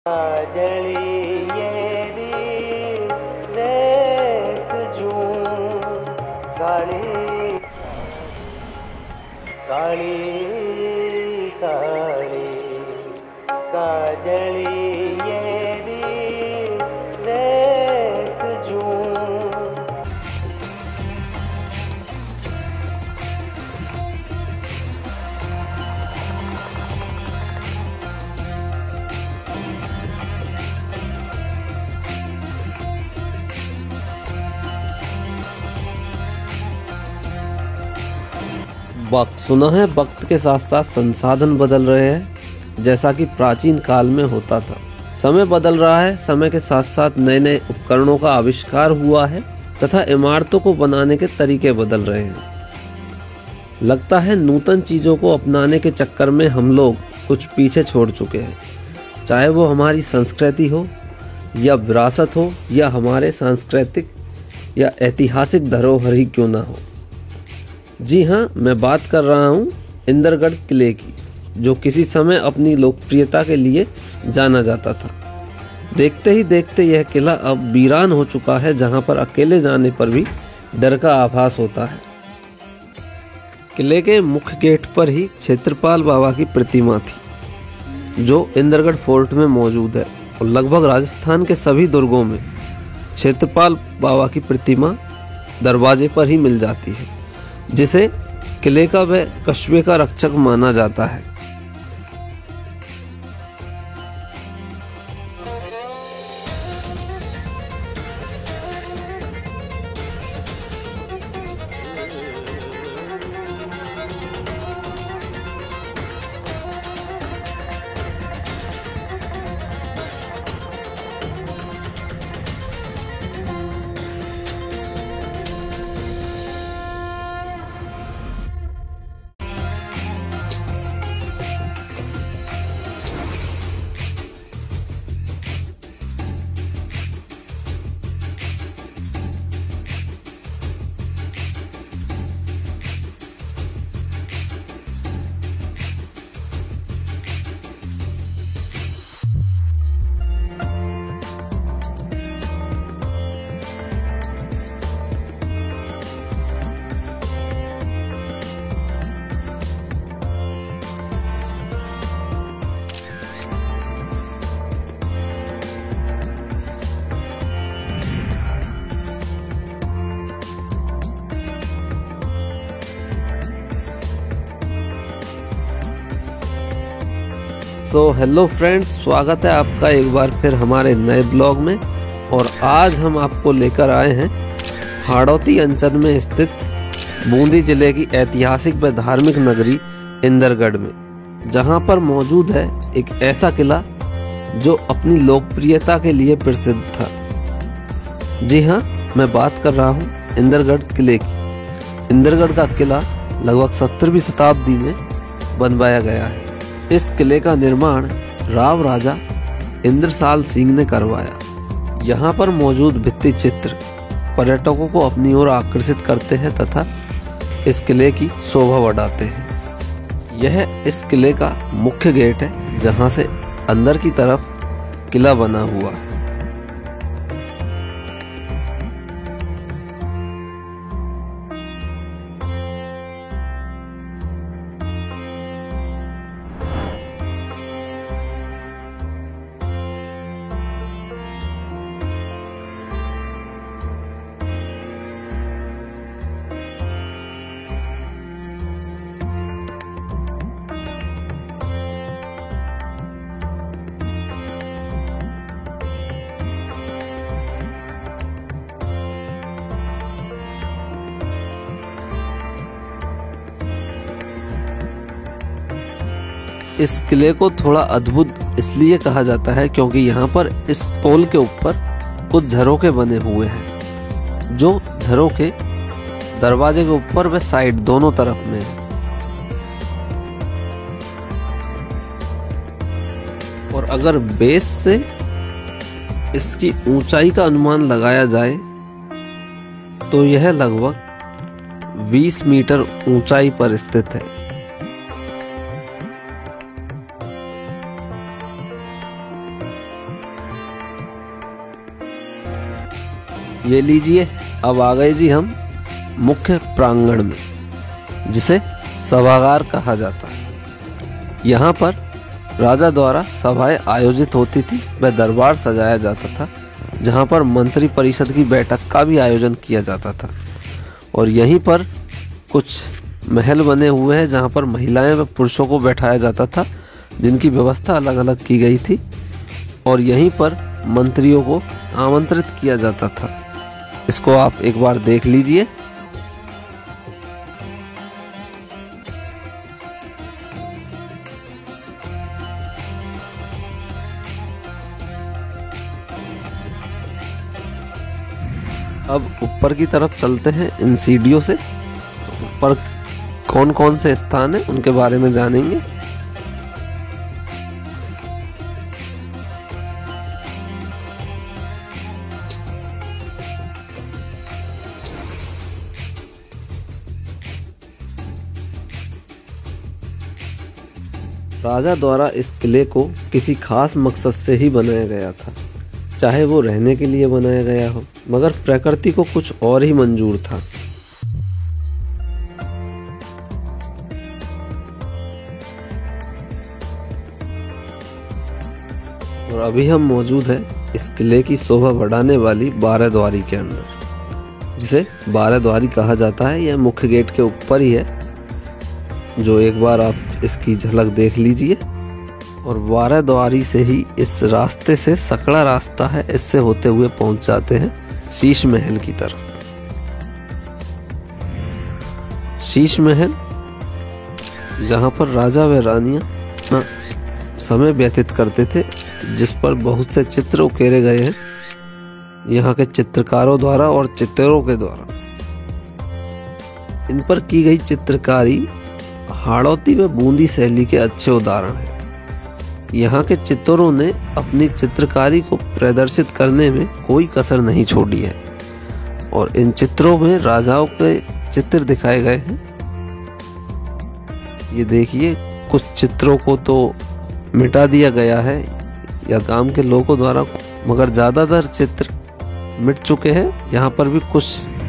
काजळी येरी रेख जूं काळी काळी काळी काजळी येरी रेख जूं वक्त सुना है वक्त के साथ साथ संसाधन बदल रहे हैं, जैसा कि प्राचीन काल में होता था। समय बदल रहा है, समय के साथ साथ नए नए उपकरणों का आविष्कार हुआ है तथा इमारतों को बनाने के तरीके बदल रहे हैं। लगता है नूतन चीज़ों को अपनाने के चक्कर में हम लोग कुछ पीछे छोड़ चुके हैं, चाहे वो हमारी संस्कृति हो या विरासत हो या हमारे सांस्कृतिक या ऐतिहासिक धरोहर ही क्यों ना हो। जी हाँ, मैं बात कर रहा हूँ इंदरगढ़ किले की, जो किसी समय अपनी लोकप्रियता के लिए जाना जाता था। देखते ही देखते यह किला अब वीरान हो चुका है, जहाँ पर अकेले जाने पर भी डर का आभास होता है। किले के मुख्य गेट पर ही क्षेत्रपाल बाबा की प्रतिमा थी, जो इंदरगढ़ फोर्ट में मौजूद है, और लगभग राजस्थान के सभी दुर्गों में क्षेत्रपाल बाबा की प्रतिमा दरवाजे पर ही मिल जाती है, जिसे किले का व कस्बे का रक्षक माना जाता है। हेलो फ्रेंड्स, स्वागत है आपका एक बार फिर हमारे नए ब्लॉग में। और आज हम आपको लेकर आए हैं हाड़ौती अंचल में स्थित बूंदी जिले की ऐतिहासिक व धार्मिक नगरी इंदरगढ़ में, जहां पर मौजूद है एक ऐसा किला जो अपनी लोकप्रियता के लिए प्रसिद्ध था। जी हाँ, मैं बात कर रहा हूँ इंदरगढ़ किले की। इंदरगढ़ का किला लगभग 17वीं शताब्दी में बनवाया गया है। इस किले का निर्माण राव राजा इंद्रसाल सिंह ने करवाया। यहाँ पर मौजूद भित्ति चित्र पर्यटकों को अपनी ओर आकर्षित करते हैं तथा इस किले की शोभा बढ़ाते हैं। यह इस किले का मुख्य गेट है, जहाँ से अंदर की तरफ किला बना हुआ है। इस किले को थोड़ा अद्भुत इसलिए कहा जाता है क्योंकि यहाँ पर इस पोल के ऊपर कुछ झरोखे बने हुए हैं, जो झरोखे दरवाजे के ऊपर व साइड दोनों तरफ में है। और अगर बेस से इसकी ऊंचाई का अनुमान लगाया जाए तो यह लगभग 20 मीटर ऊंचाई पर स्थित है। ये लीजिए, अब आ गए जी हम मुख्य प्रांगण में, जिसे सभागार कहा जाता है। यहाँ पर राजा द्वारा सभाएं आयोजित होती थी व दरबार सजाया जाता था, जहाँ पर मंत्री परिषद की बैठक का भी आयोजन किया जाता था। और यहीं पर कुछ महल बने हुए हैं जहाँ पर महिलाएं व पुरुषों को बैठाया जाता था, जिनकी व्यवस्था अलग अलग की गई थी। और यहीं पर मंत्रियों को आमंत्रित किया जाता था। इसको आप एक बार देख लीजिए। अब ऊपर की तरफ चलते हैं इन सीढ़ियों से। ऊपर कौन कौन से स्थान हैं उनके बारे में जानेंगे। राजा द्वारा इस किले को किसी खास मकसद से ही बनाया गया था, चाहे वो रहने के लिए बनाया गया हो, मगर प्रकृति को कुछ और ही मंजूर था। और अभी हम मौजूद हैं इस किले की शोभा बढ़ाने वाली 12 द्वारी के अंदर, जिसे 12 द्वारी कहा जाता है। यह मुख्य गेट के ऊपर ही है, जो एक बार आप इसकी झलक देख लीजिए। और 12 द्वारी से ही इस रास्ते से सकड़ा रास्ता है, इससे होते हुए पहुंच जाते हैं शीश महल की तरफ। शीश महल, जहां पर राजा व रानियां अपना समय व्यतीत करते थे, जिस पर बहुत से चित्र उकेरे गए हैं यहाँ के चित्रकारों द्वारा और चित्रों के द्वारा। इन पर की गई चित्रकारी हाड़ौती व बूंदी शैली के अच्छे उदाहरण हैं। यहाँ के चित्रों ने अपनी चित्रकारी को प्रदर्शित करने में कोई कसर नहीं छोड़ी है। और इन चित्रों में राजाओं के चित्र दिखाए गए हैं। ये देखिए, कुछ चित्रों को तो मिटा दिया गया है या गांव के लोगों द्वारा, मगर ज्यादातर चित्र मिट चुके हैं। यहाँ पर भी कुछ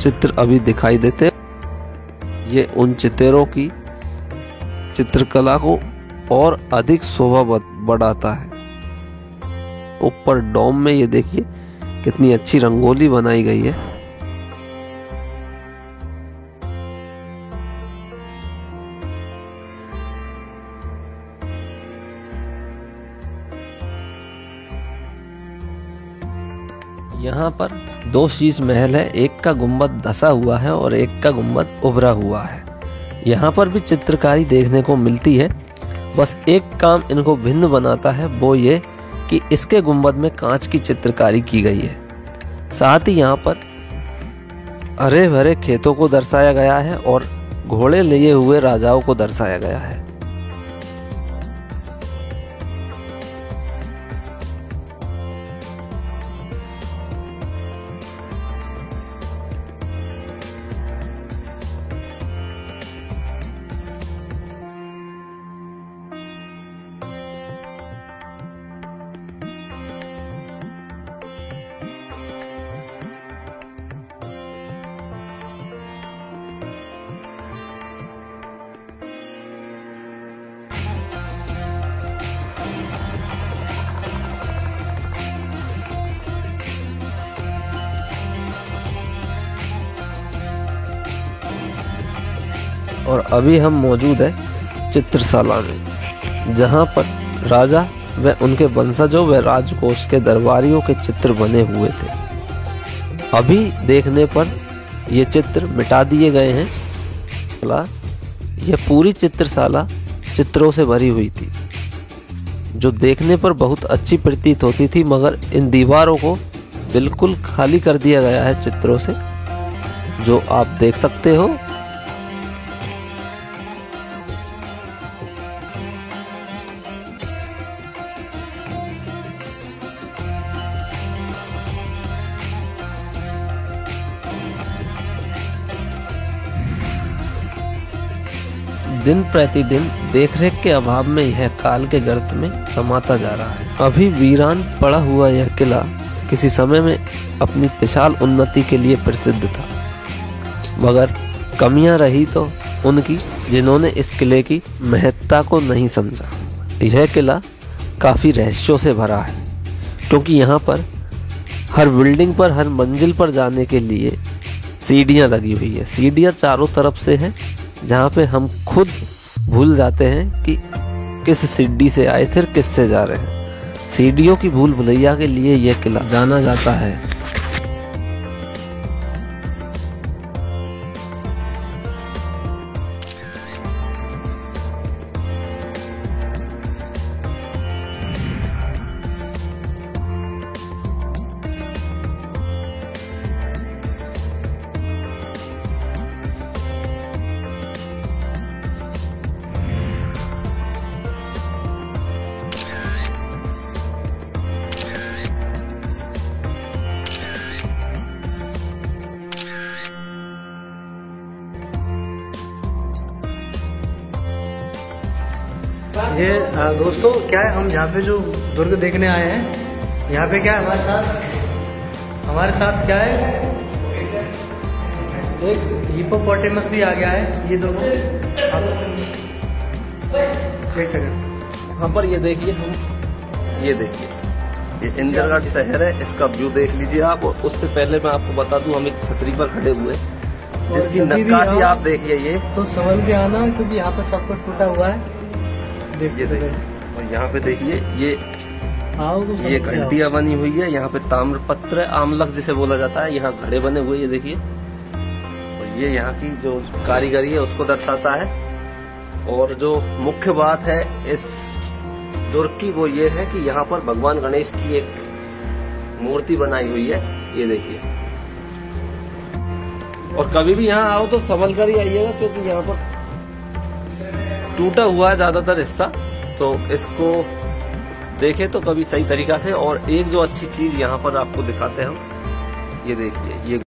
चित्र अभी दिखाई देते हैं। ये उन चित्रों की चित्रकला को और अधिक शोभा बढ़ाता है। ऊपर डोम में ये देखिए कितनी अच्छी रंगोली बनाई गई है। यहाँ पर 2 शीश महल है, एक का गुंबद धसा हुआ है और एक का गुंबद उभरा हुआ है। यहाँ पर भी चित्रकारी देखने को मिलती है, बस एक काम इनको भिन्न बनाता है, वो ये कि इसके गुंबद में कांच की चित्रकारी की गई है। साथ ही यहाँ पर हरे भरे खेतों को दर्शाया गया है और घोड़े लिए हुए राजाओं को दर्शाया गया है। और अभी हम मौजूद है चित्रशाला में, जहाँ पर राजा व उनके वंशजों व राजकोष के दरबारियों के चित्र बने हुए थे। अभी देखने पर ये चित्र मिटा दिए गए हैं। यह पूरी चित्रशाला चित्रों से भरी हुई थी, जो देखने पर बहुत अच्छी प्रतीत होती थी, मगर इन दीवारों को बिल्कुल खाली कर दिया गया है चित्रों से, जो आप देख सकते हो। दिन प्रतिदिन देखरेख के अभाव में यह काल के गर्त में समाता जा रहा है। अभी वीरान पड़ा हुआ यह किला किसी समय में अपनी विशाल उन्नति के लिए प्रसिद्ध था, मगर कमियां रही तो उनकी जिन्होंने इस किले की महत्ता को नहीं समझा। यह किला काफ़ी रहस्यों से भरा है, क्योंकि यहाँ पर हर बिल्डिंग पर, हर मंजिल पर जाने के लिए सीढ़ियाँ लगी हुई है। सीढ़ियाँ चारों तरफ से हैं, जहाँ पे हम खुद भूल जाते हैं कि किस सीढ़ी से आए थे, किस से जा रहे हैं। सीढ़ियों की भूल भुलैया के लिए यह किला जाना जाता है। ये दोस्तों क्या है, हम यहाँ पे जो दुर्ग देखने आए हैं, यहाँ पे क्या है हमारे साथ क्या है, एक हिप्पोपोटेमस भी आ गया है। ये दोनों देख सकते, यहाँ पर ये देखिए, ये देखिए, ये इंद्रगढ़ शहर है, इसका व्यू देख लीजिए आप। उससे पहले मैं आपको बता दूं, हम एक छतरी पर खड़े हुए जिसकी नक्काशी आप देखिए। ये तो संभल के आना, क्योंकि यहाँ पे सब कुछ टूटा हुआ है। ये देखिए, और यहाँ पे देखिए ये घंटियां बनी हुई है। यहाँ पे ताम्रपत्र आमलक जिसे बोला जाता है, यहाँ घड़े बने हुए, ये देखिए। और ये यहाँ की जो कारीगरी है उसको दर्शाता है। और जो मुख्य बात है इस दुर्ग की, वो ये है कि यहाँ पर भगवान गणेश की एक मूर्ति बनाई हुई है, ये देखिए। और कभी भी यहाँ आओ तो संभल कर ही आइएगा, क्योंकि यहाँ पर टूटा हुआ है ज्यादातर हिस्सा, तो इसको देखे तो कभी सही तरीका से। और एक जो अच्छी चीज यहाँ पर आपको दिखाते हैं हम, ये देखिए, ये